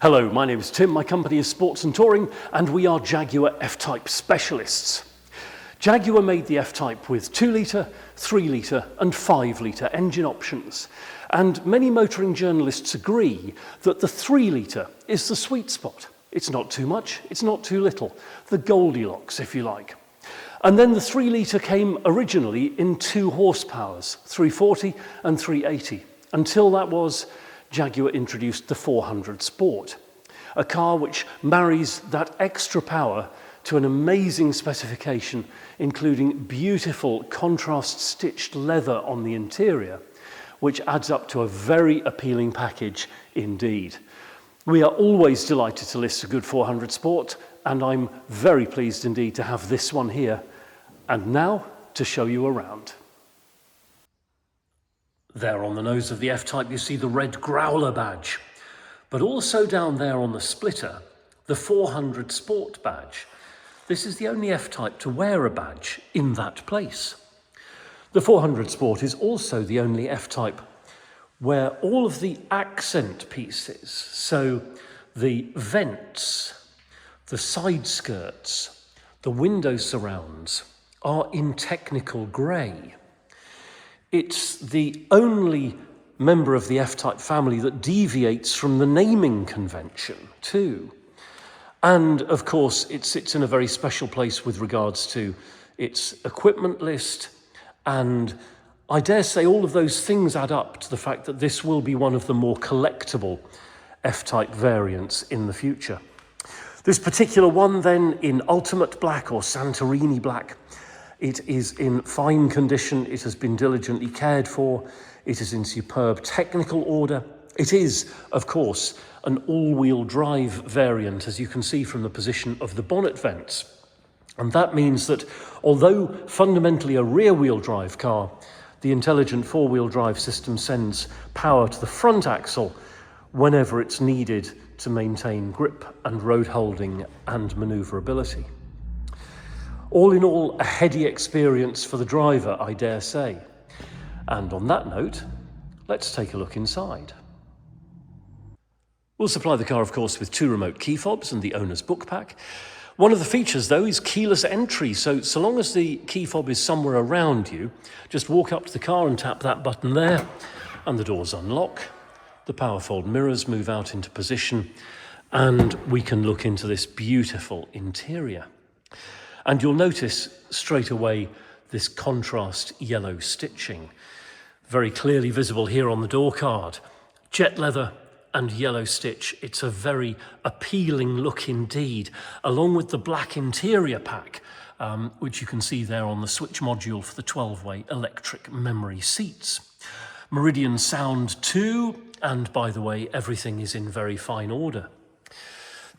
Hello, my name is Tim, my company is Sports and Touring, and we are Jaguar F-Type specialists. Jaguar made the F-Type with 2 litre, 3 litre and 5 litre engine options. And many motoring journalists agree that the 3 litre is the sweet spot. It's not too much, it's not too little. The Goldilocks, if you like. And then the 3 litre came originally in 2 horsepowers, 340 and 380, until that was Jaguar introduced the 400 Sport, a car which marries that extra power to an amazing specification, including beautiful contrast-stitched leather on the interior, which adds up to a very appealing package indeed. We are always delighted to list a good 400 Sport, and I'm very pleased indeed to have this one here. And now to show you around. There on the nose of the F-Type you see the red Growler badge, but also down there on the splitter, the 400 Sport badge. This is the only F-Type to wear a badge in that place. The 400 Sport is also the only F-Type where all of the accent pieces, so the vents, the side skirts, the window surrounds, are in technical grey. It's the only member of the F-Type family that deviates from the naming convention too. And of course, it sits in a very special place with regards to its equipment list. And I dare say all of those things add up to the fact that this will be one of the more collectible F-Type variants in the future. This particular one then in Ultimate Black or Santorini Black, it is in fine condition, it has been diligently cared for, it is in superb technical order. It is, of course, an all-wheel drive variant, as you can see from the position of the bonnet vents. And that means that although fundamentally a rear-wheel drive car, the intelligent four-wheel drive system sends power to the front axle whenever it's needed to maintain grip and road holding and manoeuvrability. All in all, a heady experience for the driver, I dare say. And on that note, let's take a look inside. We'll supply the car, of course, with 2 remote key fobs and the owner's book pack. One of the features, though, is keyless entry. So long as the key fob is somewhere around you, just walk up to the car and tap that button there, and the doors unlock. The power fold mirrors move out into position, and we can look into this beautiful interior. And you'll notice straight away this contrast yellow stitching, very clearly visible here on the door card. Jet leather and yellow stitch. It's a very appealing look indeed, along with the black interior pack, which you can see there on the switch module for the 12-way electric memory seats. Meridian sound too, and by the way, everything is in very fine order.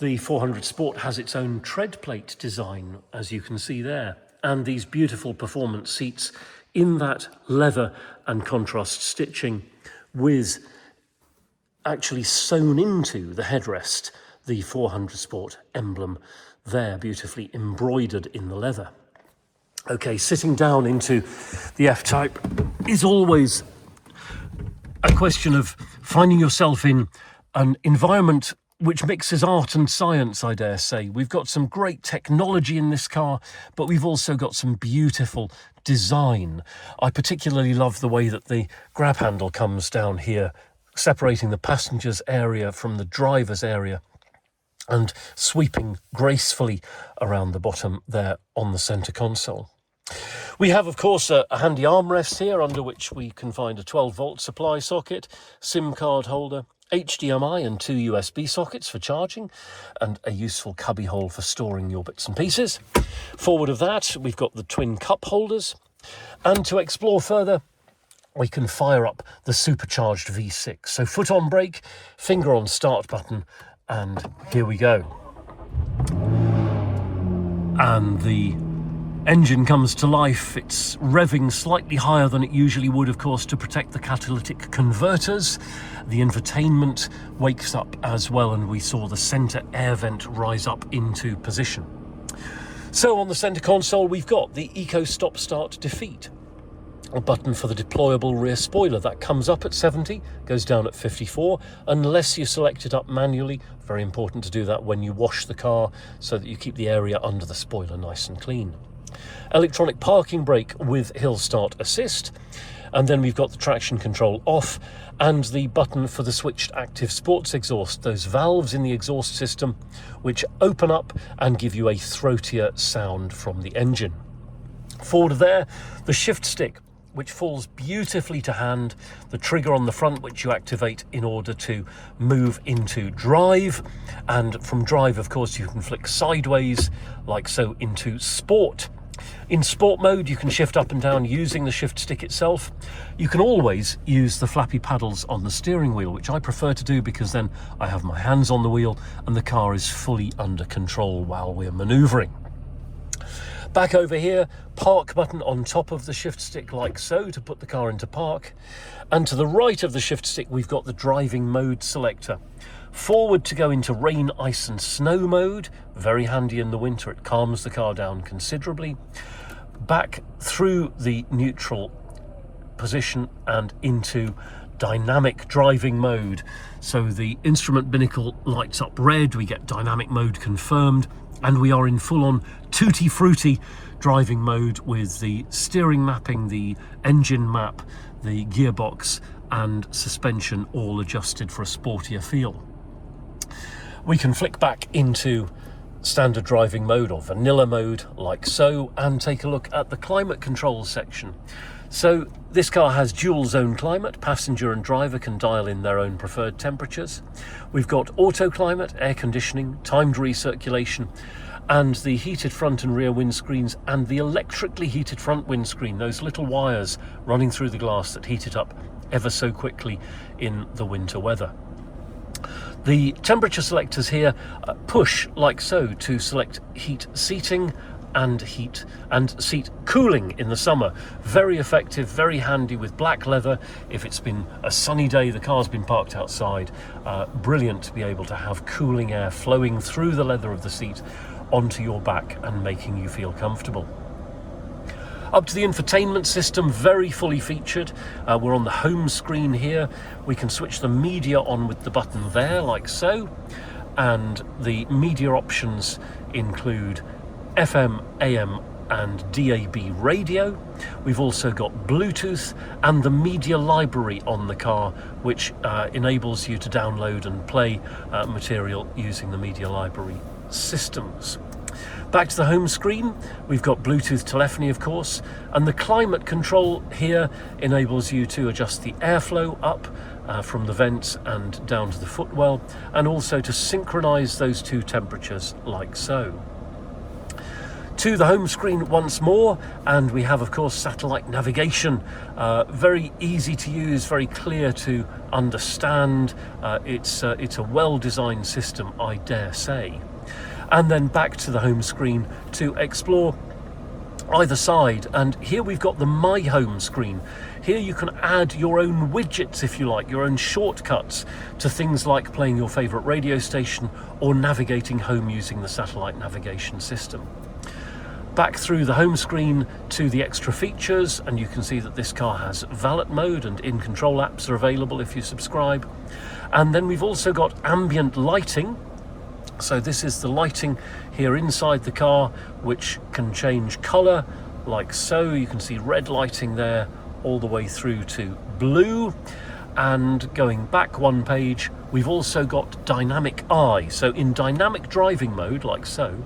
The 400 Sport has its own tread plate design, as you can see there, and these beautiful performance seats in that leather and contrast stitching with actually sewn into the headrest the 400 Sport emblem there, beautifully embroidered in the leather. Okay, sitting down into the F-Type is always a question of finding yourself in an environment which mixes art and science, I dare say. We've got some great technology in this car, but we've also got some beautiful design. I particularly love the way that the grab handle comes down here, separating the passenger's area from the driver's area and sweeping gracefully around the bottom there on the centre console. We have, of course, a handy armrest here under which we can find a 12-volt supply socket, SIM card holder, HDMI and 2 USB sockets for charging, and a useful cubby hole for storing your bits and pieces. Forward of that, we've got the twin cup holders, and to explore further, we can fire up the supercharged V6. So foot on brake, finger on start button, and here we go. And the engine comes to life. It's revving slightly higher than it usually would, of course, to protect the catalytic converters. The infotainment wakes up as well, and we saw the centre air vent rise up into position. So on the centre console, we've got the Eco Stop Start Defeat. a button for the deployable rear spoiler. That comes up at 70, goes down at 54, unless you select it up manually. Very important to do that when you wash the car so that you keep the area under the spoiler nice and clean. Electronic parking brake with hill start assist, and then we've got the traction control off and the button for the switched active sports exhaust, those valves in the exhaust system which open up and give you a throatier sound from the engine. Forward there, the shift stick, which falls beautifully to hand, the trigger on the front which you activate in order to move into drive, and from drive of course you can flick sideways like so into sport. In sport mode you can shift up and down using the shift stick itself. You can always use the flappy paddles on the steering wheel, which I prefer to do because then I have my hands on the wheel and the car is fully under control while we're manoeuvring. Back over here, park button on top of the shift stick like so to put the car into park. And to the right of the shift stick, we've got the driving mode selector. Forward to go into rain, ice and snow mode. Very handy in the winter, it calms the car down considerably. Back through the neutral position and into dynamic driving mode. So the instrument binnacle lights up red, we get dynamic mode confirmed, and we are in full-on tutti-frutti driving mode with the steering mapping, the engine map, the gearbox and suspension all adjusted for a sportier feel. We can flick back into standard driving mode or vanilla mode like so and take a look at the climate control section. So this car has dual zone climate, passenger and driver can dial in their own preferred temperatures. We've got auto climate, air conditioning, timed recirculation, and the heated front and rear windscreens and the electrically heated front windscreen, those little wires running through the glass that heat it up ever so quickly in the winter weather. The temperature selectors here push like so to select heat seating and seat cooling in the summer. Very effective, very handy with black leather. If it's been a sunny day, the car's been parked outside, brilliant to be able to have cooling air flowing through the leather of the seat onto your back and making you feel comfortable. Up to the infotainment system, very fully featured. We're on the home screen here. We can switch the media on with the button there, like so. And the media options include FM, AM and DAB radio. We've also got Bluetooth and the media library on the car, which enables you to download and play material using the media library systems. Back to the home screen, we've got Bluetooth telephony of course, and the climate control here enables you to adjust the airflow up from the vents and down to the footwell, and also to synchronize those two temperatures like so. To the home screen once more, and we have of course satellite navigation. Very easy to use, very clear to understand. It's a well-designed system, I dare say. And then back to the home screen to explore either side, and here we've got the My Home screen. Here you can add your own widgets, if you like, your own shortcuts to things like playing your favourite radio station or navigating home using the satellite navigation system. Back through the home screen to the extra features, and you can see that this car has valet mode and in-control apps are available if you subscribe. And then we've also got ambient lighting. So this is the lighting here inside the car, which can change colour like so. You can see red lighting there all the way through to blue. And going back one page, we've also got dynamic eye. So in dynamic driving mode like so,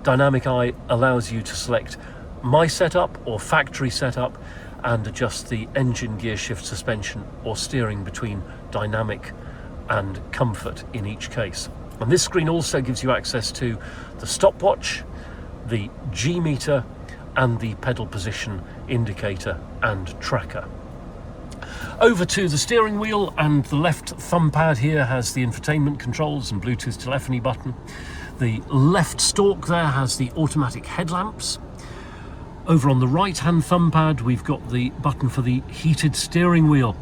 dynamic eye allows you to select my setup or factory setup and adjust the engine, gear shift, suspension or steering between dynamic and comfort in each case. And this screen also gives you access to the stopwatch, the G meter and the pedal position indicator and tracker. Over to the steering wheel, and the left thumb pad here has the infotainment controls and Bluetooth telephony button. The left stalk there has the automatic headlamps. Over on the right hand thumb pad we've got the button for the heated steering wheel.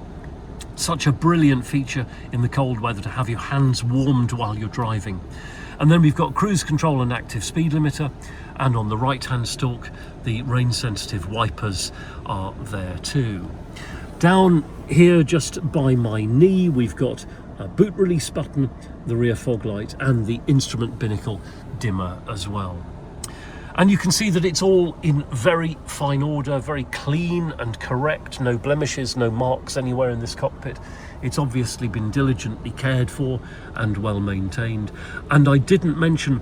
Such a brilliant feature in the cold weather to have your hands warmed while you're driving. And then we've got cruise control and active speed limiter, And on the right-hand stalk, the rain-sensitive wipers are there too. Down here, just by my knee, we've got a boot release button, the rear fog light, and the instrument binnacle dimmer as well. And you can see that it's all in very fine order, very clean and correct, no blemishes, no marks anywhere in this cockpit. It's obviously been diligently cared for and well maintained. And I didn't mention,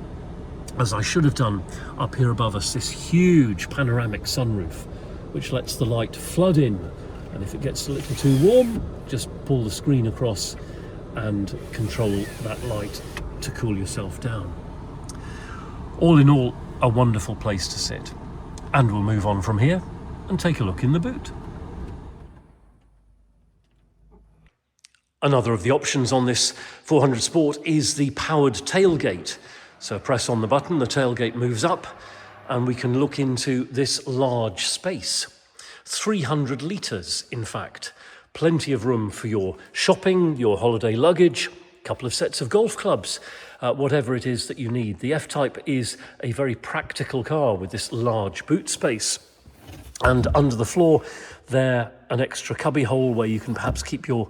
as I should have done, up here above us, this huge panoramic sunroof, which lets the light flood in. And if it gets a little too warm, just pull the screen across and control that light to cool yourself down. All in all, a wonderful place to sit. And we'll move on from here and take a look in the boot. Another of the options on this 400 Sport is the powered tailgate. So press on the button, the tailgate moves up, and we can look into this large space. 300 litres, in fact. Plenty of room for your shopping, your holiday luggage, a couple of sets of golf clubs, whatever it is that you need. The F-Type is a very practical car with this large boot space. And under the floor there, an extra cubby hole where you can perhaps keep your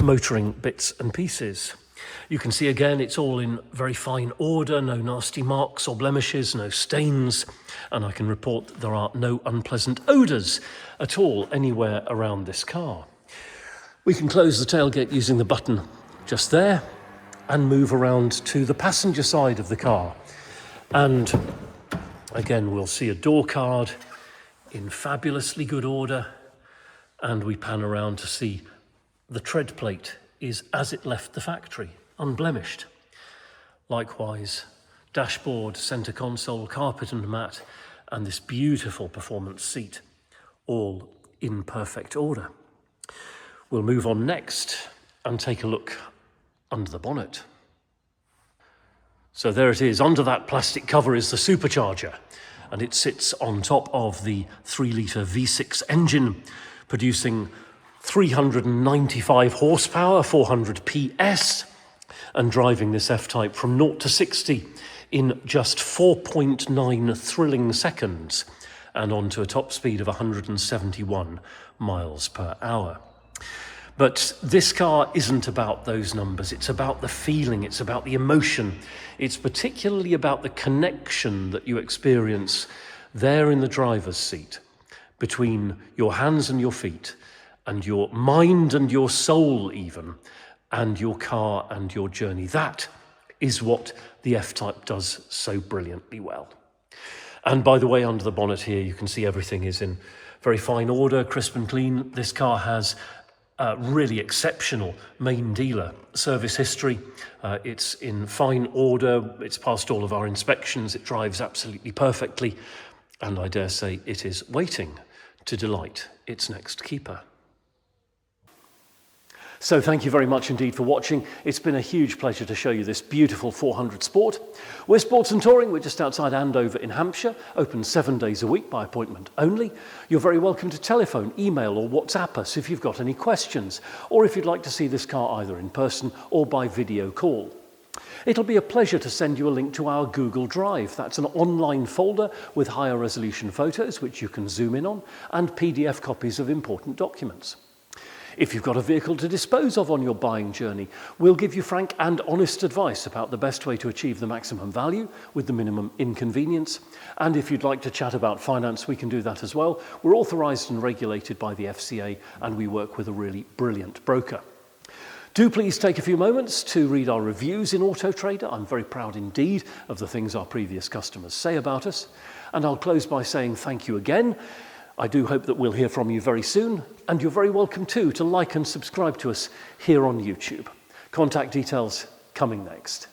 motoring bits and pieces. You can see again, it's all in very fine order, no nasty marks or blemishes, no stains, and I can report that there are no unpleasant odours at all anywhere around this car. We can close the tailgate using the button just there and move around to the passenger side of the car. And again, we'll see a door card in fabulously good order, and we pan around to see the tread plate is as it left the factory, unblemished. Likewise, dashboard, centre console, carpet and mat, and this beautiful performance seat, all in perfect order. We'll move on next and take a look under the bonnet. So there it is. Under that plastic cover is the supercharger, and it sits on top of the 3-litre V6 engine, producing 395 horsepower, 400 PS, and driving this F-Type from 0 to 60 in just 4.9 thrilling seconds, and onto a top speed of 171 miles per hour. But this car isn't about those numbers. It's about the feeling, it's about the emotion. It's particularly about the connection that you experience there in the driver's seat, between your hands and your feet, and your mind and your soul even, and your car and your journey. That is what the F-Type does so brilliantly well. And by the way, under the bonnet here, you can see everything is in very fine order, crisp and clean. This car has really exceptional main dealer service history. It's in fine order, it's passed all of our inspections, it drives absolutely perfectly, and I dare say it is waiting to delight its next keeper. So thank you very much indeed for watching. It's been a huge pleasure to show you this beautiful 400 Sport. We're Sports and Touring. We're just outside Andover in Hampshire, open 7 days a week by appointment only. You're very welcome to telephone, email or WhatsApp us if you've got any questions, or if you'd like to see this car either in person or by video call. It'll be a pleasure to send you a link to our Google Drive. That's an online folder with higher resolution photos, which you can zoom in on, and PDF copies of important documents. If you've got a vehicle to dispose of on your buying journey, we'll give you frank and honest advice about the best way to achieve the maximum value with the minimum inconvenience. And if you'd like to chat about finance, we can do that as well. We're authorised and regulated by the FCA, and we work with a really brilliant broker. Do please take a few moments to read our reviews in Auto Trader. I'm very proud indeed of the things our previous customers say about us. And I'll close by saying thank you again. I do hope that we'll hear from you very soon, and you're very welcome too to like and subscribe to us here on YouTube. Contact details coming next.